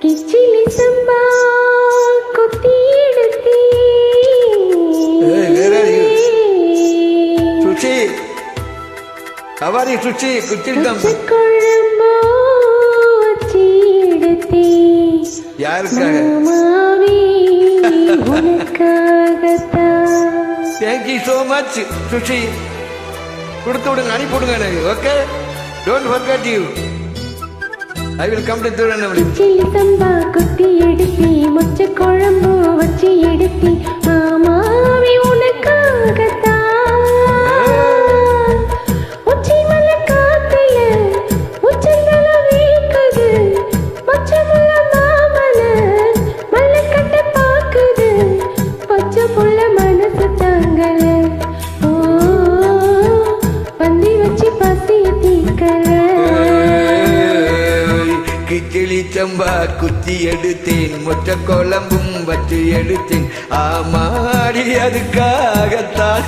கிச்சிலி சம்பா கொத்தி எடுத்தே சுச்சி அவரி சுச்சி குச்சில் சம்பா குழம்போ வச்சி எடுத்தே யாருக்காக மாமாவே உனக்காகத்தான். தேங்க்யூ ஸோ மச் சுஷி கொடுத்து விடுங்க அனுப்பி விடுங்க எனக்கு okay don't forget you I will come to Tiruvannamalai கிச்சிலி சம்பா கொத்தி எடுத்தே மொச்ச குழம்பு வச்சு எடுத்தே மாமாவே உனக்காகத்தான். உச்சி மலை காத்துல உச்சந்தல வீக்குது மச்சமுள்ள மாமல மல்லக்கட்ட பாக்குது பச்சை புள்ள மனசு தாங்கல ஓ பந்தி வச்சு பசிய தீக்கல. கிச்சிலி சம்பா குத்தி எடுத்தேன் மொச்ச குழம்பும் வச்சு எடுத்தேன் ஆமாடி அதுக்காகத்தான்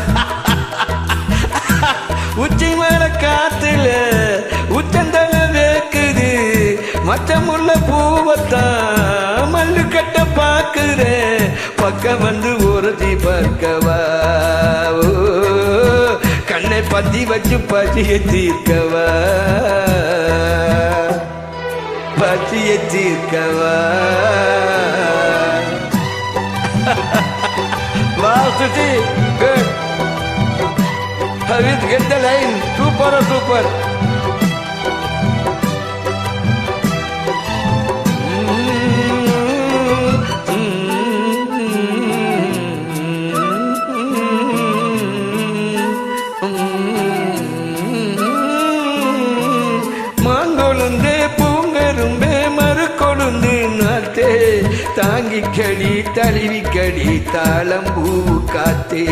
உச்சி மேல காத்துல உச்சந்தல வேக்குது மச்சமுள்ள பூவத்தான் மல்லு கட்ட பாக்குறேன் பக்கம் வந்து ஒருத்தி பார்க்கவா ஓ கண்ணை பத்தி வச்சு பசிய தீர்க்கவா பசிய தீர்க்கவா Wow, Suchi, good. Harid, get the line. Super, super. மாங்கொழுந்தே பூங்கரும்பே மறுக்கொழுந்து நாத்தே தாங்கி கடி தழுவி கடி தாளம்பூ காத்தே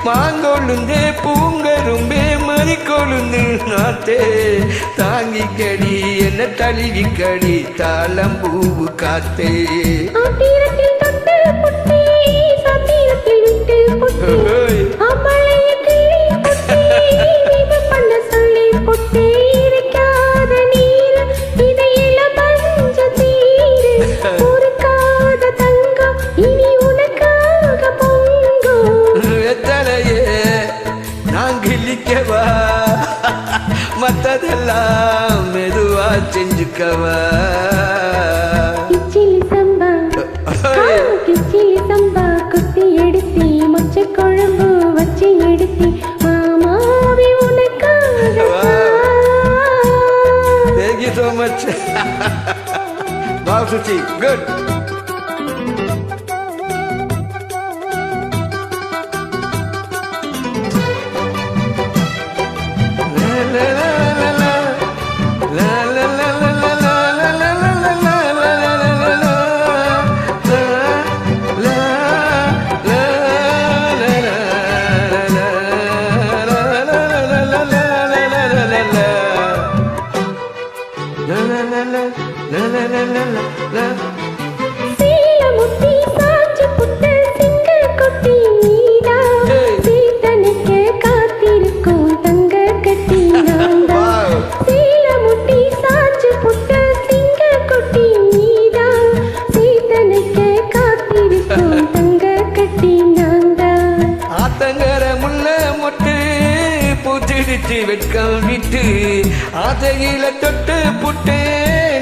மாங்கொழுந்தே பூங்கரும்பே மறுக்கொழுந்து நாத்தே தாங்கி கடி என்ன தழுவி கடி தாளம்பூ காத்தே. ஆத்திரத்தில் தொட்டு புட்டே சாத்திரத்தில் விட்டு புட்டே அமளைய கிளி புட்டே நீவு பண்ண சொல்லி புட்டே இருக்காத நீர் இதையில பஞ்ச தீரு பொறுக்காத தங்கம் இனி உனக்காக பொங்கும். வெத்தலையே நான் கிழிக்கவா மத்ததெல்லாம் மெதுவா செஞ்சுக்கவா. கிச்சிலி சம்பா கிச்சிலி சம்பா குத்தி எடுத்தே மொச்ச குழம்பு வச்சு எடுத்தே மாமாவே உனக்காக. Thank you so much. Wow, Suchi, good. சீலமுத்தி சாச்சி புட்டு சிங்க கொட்டி நீடா சீதனுக்கு காத்திருக்கும் தங்க கட்டி நான்தா. சீலமுத்தி சாச்சி புட்டு சிங்க கொட்டி நீடா சீதனுக்கு காத்திருக்கும் தங்க கட்டி நான்தா. ஆத்தங்கர முள்ள மொட்டு பூச்சிடிச்சு வெட்கம் விட்டு ஆசையில தொட்டு புட்டு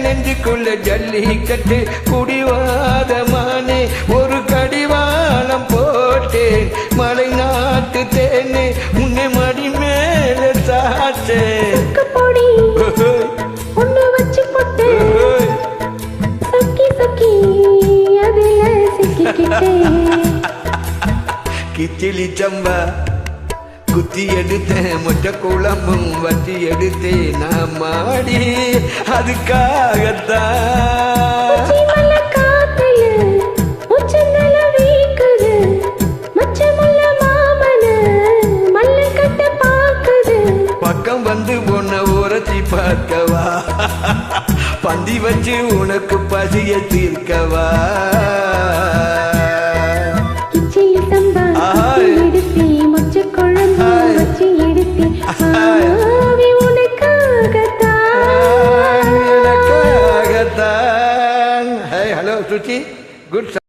நெஞ்சுக்குள்ள ஜல்லி கட்டு குடிவாதமானே ஒரு கடிவாளம் போட்டேன் மலை நாட்டு தேனே உன்னை மடி மேல சாச்சேன் பொடி ஒண்ணு வச்சு போட்டு சொக்கி சொக்கி அதுல சிக்கிக்கிட்டே. கிச்சிலி சம்பா குத்தி எடுத்தேன் மொச்ச குழம்பும் வச்சு எடுத்தேன் நான் மாடி அதுக்காகத்தான். உச்சி மலை காத்துல உச்சந்தல வீக்குது மச்சமுள்ள மாமன மல்லக்கட்ட பாக்குது பக்கம் வந்து பொண்ண உரச்சி பார்க்கவா பந்தி வச்சு உனக்கு பசிய தீர்க்கவா. கிச்சிலி சம்பா எடுத்தே மொச்ச குழம்பு வச்சு எடுத்தே மாமாவே உனக்காகத்தான். உனக்காகத்தான். Hello Suchi good